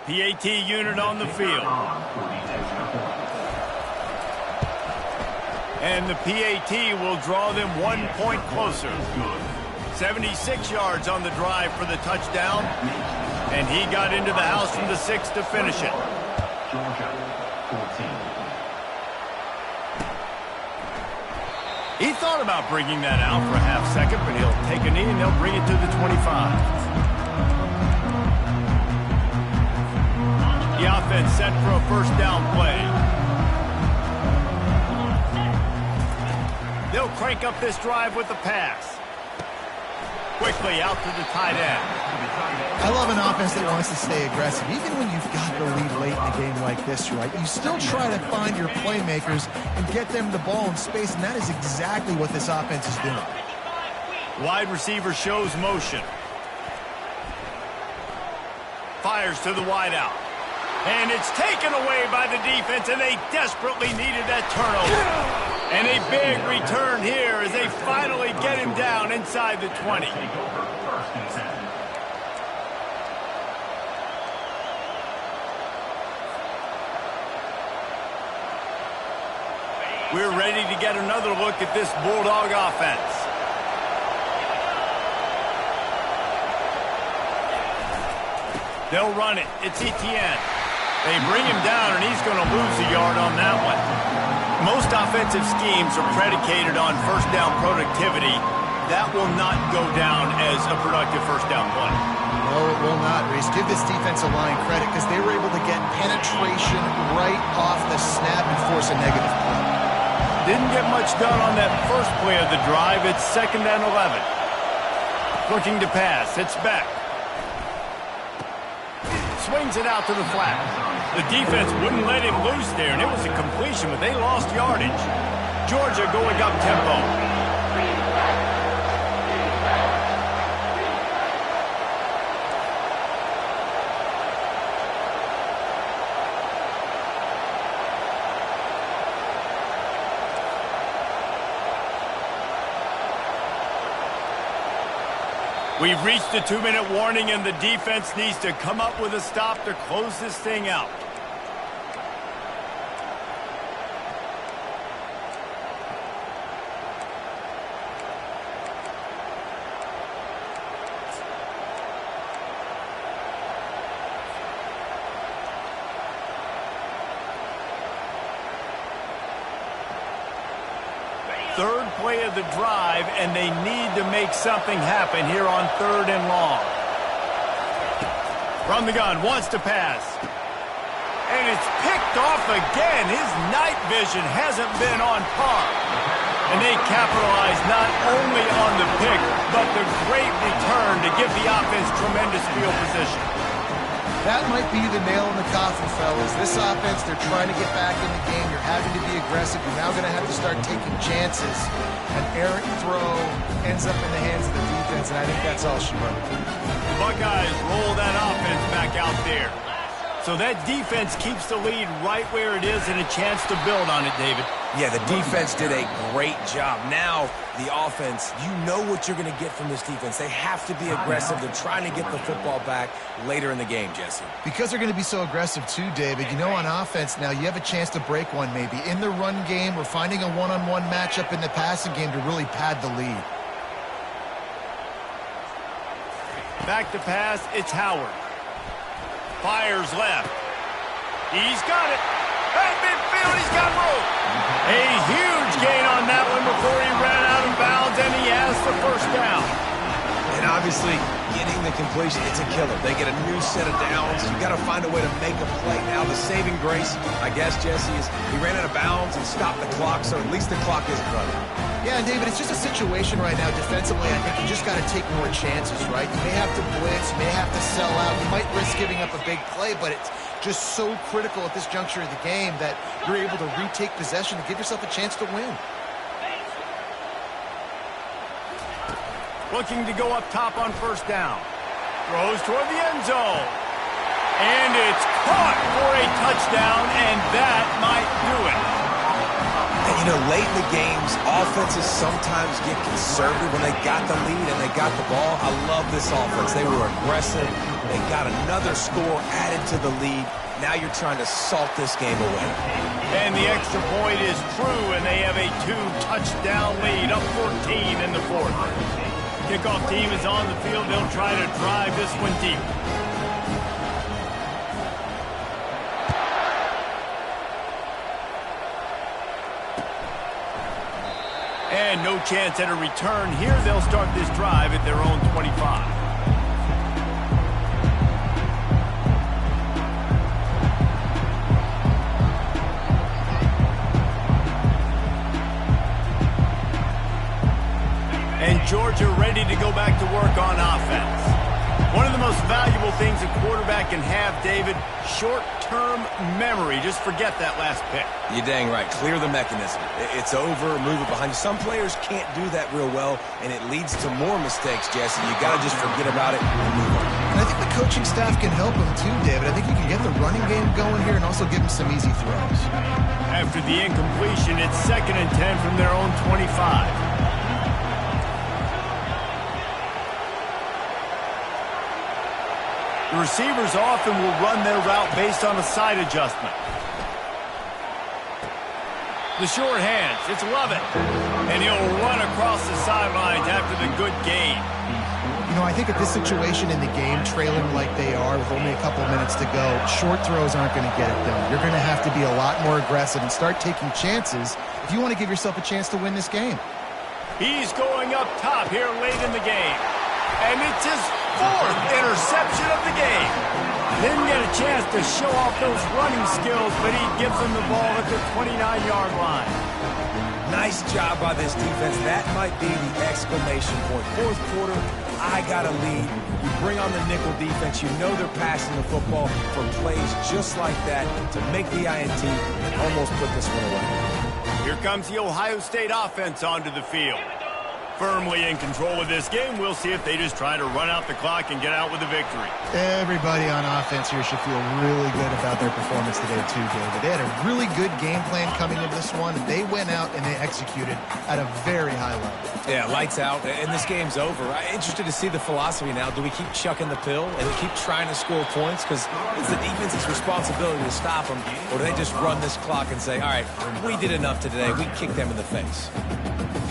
[SPEAKER 1] PAT unit on the field. And the PAT will draw them 1 point closer. 76 yards on the drive for the touchdown. And he got into the house from the 6 to finish it.
[SPEAKER 4] Georgia, 14.
[SPEAKER 1] He thought about bringing that out for a half second, but he'll take a knee and they'll bring it to the 25. offense set for a first down play. They'll crank up this drive with the pass. Quickly out to the tight end.
[SPEAKER 2] I love an offense that wants to stay aggressive. Even when you've got the lead late in a game like this, right, you still try to find your playmakers and get them the ball in space, and that is exactly what this offense is doing.
[SPEAKER 1] Wide receiver shows motion. Fires to the wideout. And it's taken away by the defense, and they desperately needed that turnover. And a big return here as they finally get him down inside the 20. We're ready to get another look at this Bulldog offense. They'll run it. It's Etienne. They bring him down, and he's going to lose a yard on that one. Most offensive schemes are predicated on first down productivity. That will not go down as a productive first down play.
[SPEAKER 2] No, it will not, Reese. Give this defensive line credit because they were able to get penetration right off the snap and force a negative play.
[SPEAKER 1] Didn't get much done on that first play of the drive. It's 2nd and 11. Looking to pass. It's back. Swings it out to the flat. The defense wouldn't let him loose there, and it was a completion, but they lost yardage. Georgia going up tempo. We've reached the 2-minute warning, and the defense needs to come up with a stop to close this thing out. Third play of the drive, and they need to make something happen here on 3rd and long. From the gun, wants to pass. And it's picked off again. His night vision hasn't been on par. And they capitalize not only on the pick, but the great return to give the offense tremendous field position.
[SPEAKER 2] That might be the nail in the coffin, fellas. This offense, they're trying to get back in the game. You're having to be aggressive. You're now going to have to start taking chances. An errant throw ends up in the hands of the defense, and I think that's all she wrote.
[SPEAKER 1] The Buckeyes roll that offense back out there. So that defense keeps the lead right where it is and a chance to build on it, David.
[SPEAKER 3] Yeah, the defense did a great job. Now, the offense, you know what you're going to get from this defense. They have to be aggressive. They're trying to get the football back later in the game, Jesse.
[SPEAKER 2] Because they're going to be so aggressive too, David, you know, on offense now, you have a chance to break one maybe. In the run game or finding a one-on-one matchup in the passing game to really pad the lead.
[SPEAKER 1] Back to pass, it's Howard. Fires left. He's got it. At midfield, he's got room. A huge gain on that one before he ran out of bounds, and he has the first down.
[SPEAKER 3] And obviously, getting the completion, it's a killer. They get a new set of downs. You got to find a way to make a play. Now, the saving grace, I guess, Jesse, is he ran out of bounds and stopped the clock, so at least the clock isn't running.
[SPEAKER 2] Yeah, and David, it's just a situation right now defensively. I think you just got to take more chances, right? You may have to blitz, you may have to sell out, you might risk giving up a big play, but it's just so critical at this juncture of the game that you're able to retake possession and give yourself a chance to win.
[SPEAKER 1] Looking to go up top on first down. Throws toward the end zone. And it's caught for a touchdown, and that might do it.
[SPEAKER 3] And, you know, late in the games, offenses sometimes get conservative when they got the lead and they got the ball. I love this offense. They were aggressive. They got another score added to the lead. Now you're trying to salt this game away.
[SPEAKER 1] And the extra point is true, and they have a 2-touchdown lead, up 14 in the 4th. Kickoff team is on the field. They'll try to drive this one deep. And no chance at a return here. They'll start this drive at their own 25. you're ready to go back to work on offense. One of the most valuable things a quarterback can have, David, short-term memory. Just forget that last pick.
[SPEAKER 3] You're dang right. Clear the mechanism. It's over, move it behind you. Some players can't do that real well, and it leads to more mistakes, Jesse. You got to just forget about it and move on.
[SPEAKER 2] And I think the coaching staff can help him too, David. I think you can get the running game going here and also give him some easy throws.
[SPEAKER 1] After the incompletion, it's 2nd and 10 from their own 25. The receivers often will run their route based on a side adjustment. The short hands, it's Lovett. And he'll run across the sidelines after the good gain.
[SPEAKER 2] You know, I think at this situation in the game, trailing like they are with only a couple minutes to go, short throws aren't going to get it done. You're going to have to be a lot more aggressive and start taking chances if you want to give yourself a chance to win this game.
[SPEAKER 1] He's going up top here late in the game. And it's his 4th interception of the game. Didn't get a chance to show off those running skills, but he gives them the ball at the 29-yard line.
[SPEAKER 3] Nice job by this defense. That might be the exclamation point. 4th quarter, I got a lead. You bring on the nickel defense. You know they're passing the football for plays just like that to make the INT and almost put this one away.
[SPEAKER 1] Here comes the Ohio State offense onto the field. Firmly in control of this game. We'll see if they just try to run out the clock and get out with a victory.
[SPEAKER 2] Everybody on offense here should feel really good about their performance today too, David. They had a really good game plan coming into this one, and they went out and they executed at a very high level.
[SPEAKER 3] Yeah, lights out, and this game's over. I'm interested to see the philosophy now. Do we keep chucking the pill and keep trying to score points? Because it's the defense's responsibility to stop them, or do they just run this clock and say, all right, we did enough today. We kicked them in the face.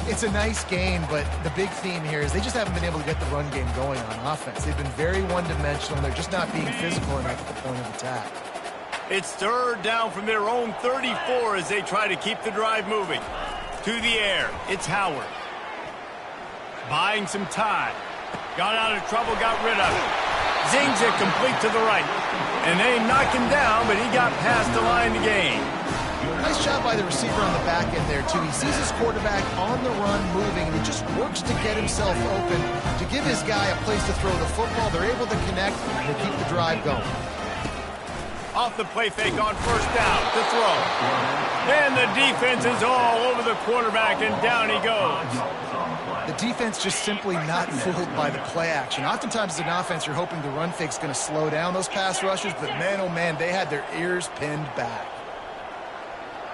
[SPEAKER 2] It's a nice game, but the big theme here is they just haven't been able to get the run game going on offense. They've been very one-dimensional. They're just not being physical enough at the point of attack.
[SPEAKER 1] It's 3rd down from their own 34 as they try to keep the drive moving. To the air, it's Howard. Buying some time. Got out of trouble, got rid of it. Zings it complete to the right. And they knock him down, but he got past the line to gain.
[SPEAKER 2] Nice job by the receiver on the back end there, too. He sees his quarterback on the run moving, and he just works to get himself open to give his guy a place to throw the football. They're able to connect and keep the drive going.
[SPEAKER 1] Off the play fake on 1st down to throw. And the defense is all over the quarterback, and down he goes.
[SPEAKER 2] The defense just simply not fooled by the play action. Oftentimes as an offense, you're hoping the run fake's going to slow down those pass rushers, but man, oh man, they had their ears pinned back.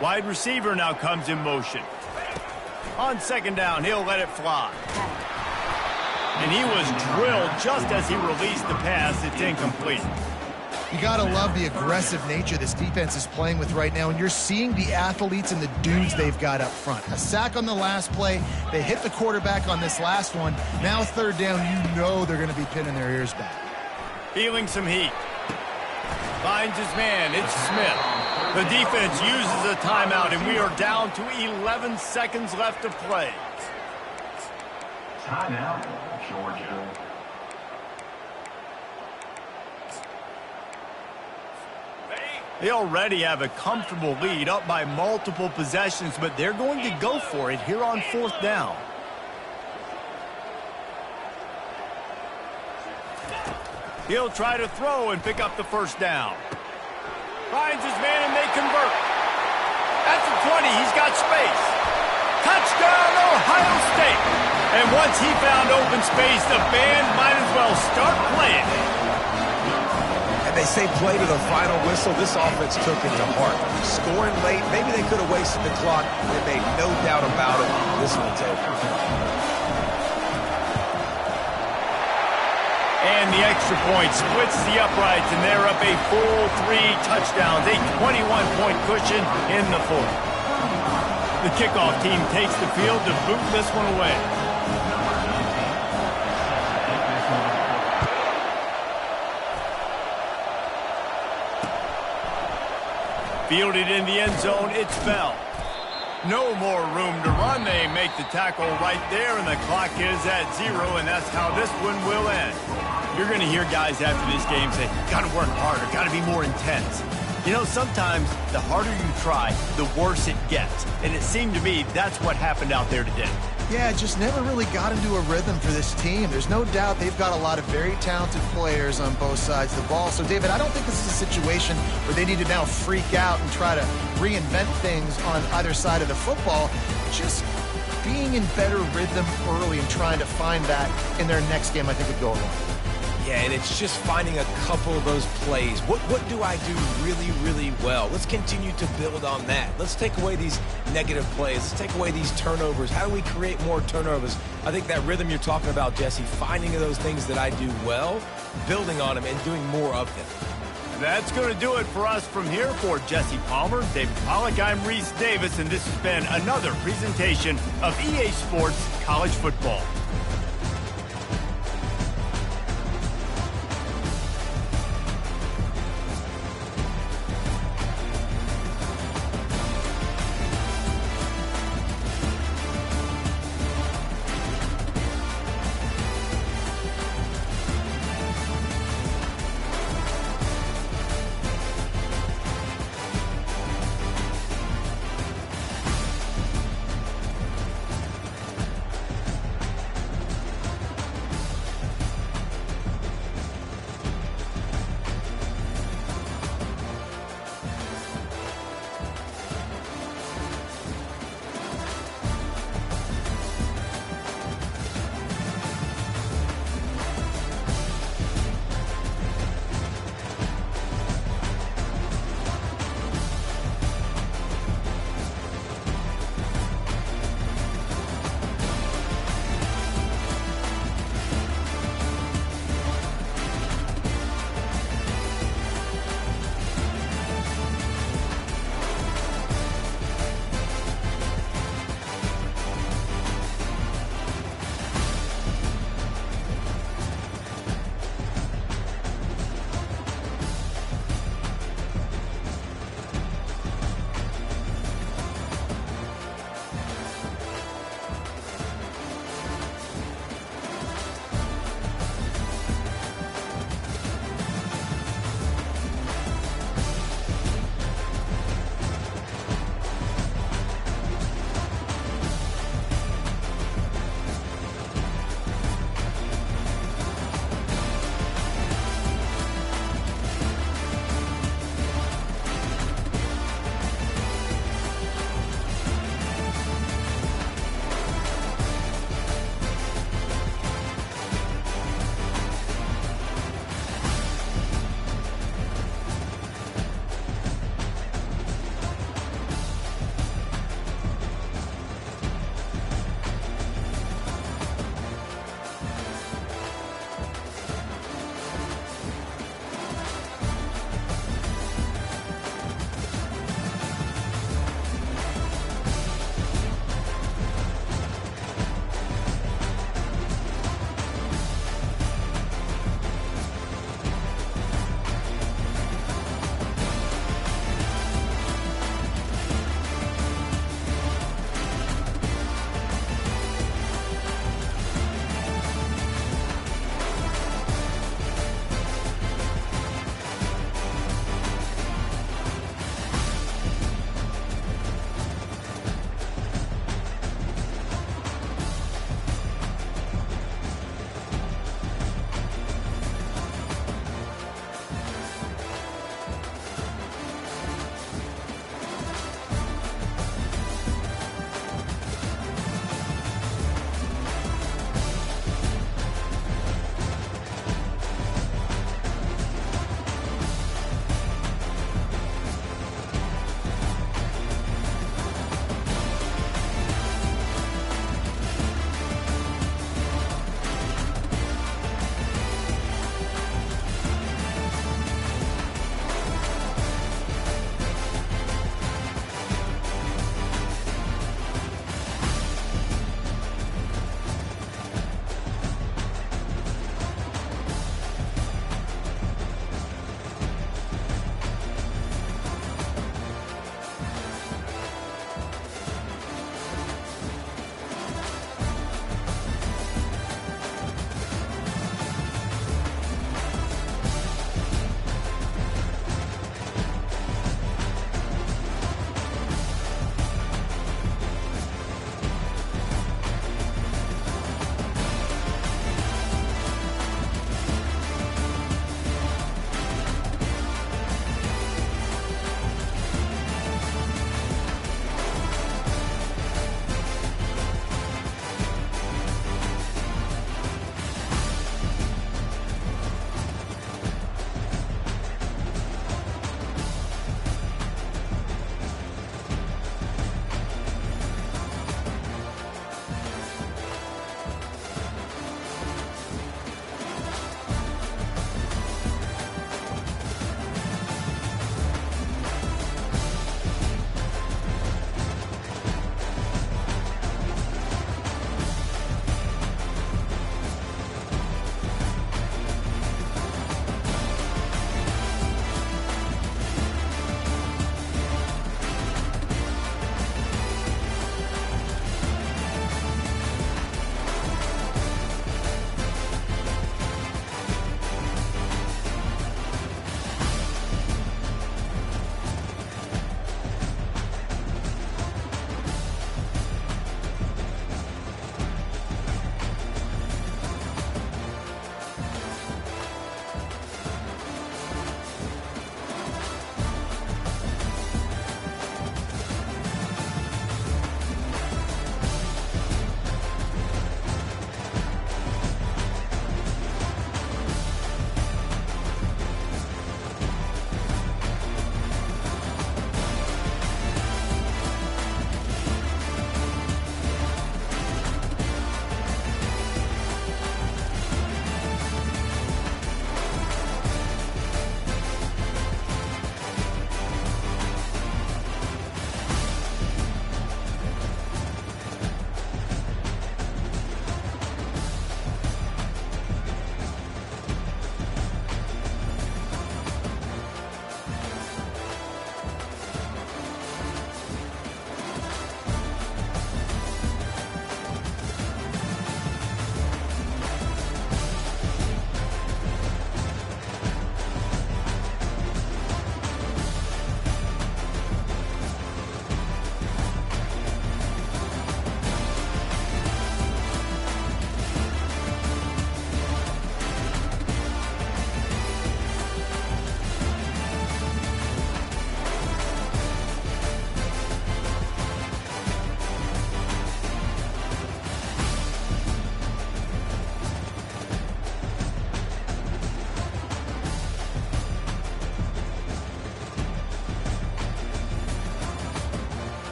[SPEAKER 1] Wide receiver now comes in motion. On 2nd down, he'll let it fly. And he was drilled just as he released the pass. It's incomplete.
[SPEAKER 2] You got to love the aggressive nature this defense is playing with right now, and you're seeing the athletes and the dudes they've got up front. A sack on the last play. They hit the quarterback on this last one. Now 3rd down, you know they're going to be pinning their ears back.
[SPEAKER 1] Feeling some heat. Finds his man. It's Smith. The defense uses a timeout, and we are down to 11 seconds left to play.
[SPEAKER 4] Timeout, Georgia.
[SPEAKER 1] They already have a comfortable lead, up by multiple possessions, but they're going to go for it here on 4th down. He'll try to throw and pick up the 1st down. Finds his man, and they convert. At the 20, he's got space. Touchdown, Ohio State. And once he found open space, the band might as well start playing.
[SPEAKER 3] And they say play to the final whistle. This offense took it to heart. Scoring late, maybe they could have wasted the clock. They made no doubt about it. This one's over.
[SPEAKER 1] And the extra point splits the uprights, and they're up a full 3 touchdowns, a 21-point cushion in the 4th. The kickoff team takes the field to boot this one away. Fielded in the end zone, it's Bell. No more room to run. They make the tackle right there, and the clock is at 0, and that's how this one will end. You're going to hear guys after this game say, got to work harder, got to be more intense. You know, sometimes the harder you try, the worse it gets. And it seemed to me that's what happened out there today.
[SPEAKER 2] Yeah, just never really got into a rhythm for this team. There's no doubt they've got a lot of very talented players on both sides of the ball. So, David, I don't think this is a situation where they need to now freak out and try to reinvent things on either side of the football. Just being in better rhythm early and trying to find that in their next game, I think would go a long way.
[SPEAKER 3] Yeah, and it's just finding a couple of those plays. What do I do really, really well? Let's continue to build on that. Let's take away these negative plays. Let's take away these turnovers. How do we create more turnovers? I think that rhythm you're talking about, Jesse, finding those things that I do well, building on them, and doing more of them.
[SPEAKER 1] That's going to do it for us from here. For Jesse Palmer, David Pollack, I'm Reese Davis, and this has been another presentation of EA Sports College Football.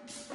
[SPEAKER 4] State.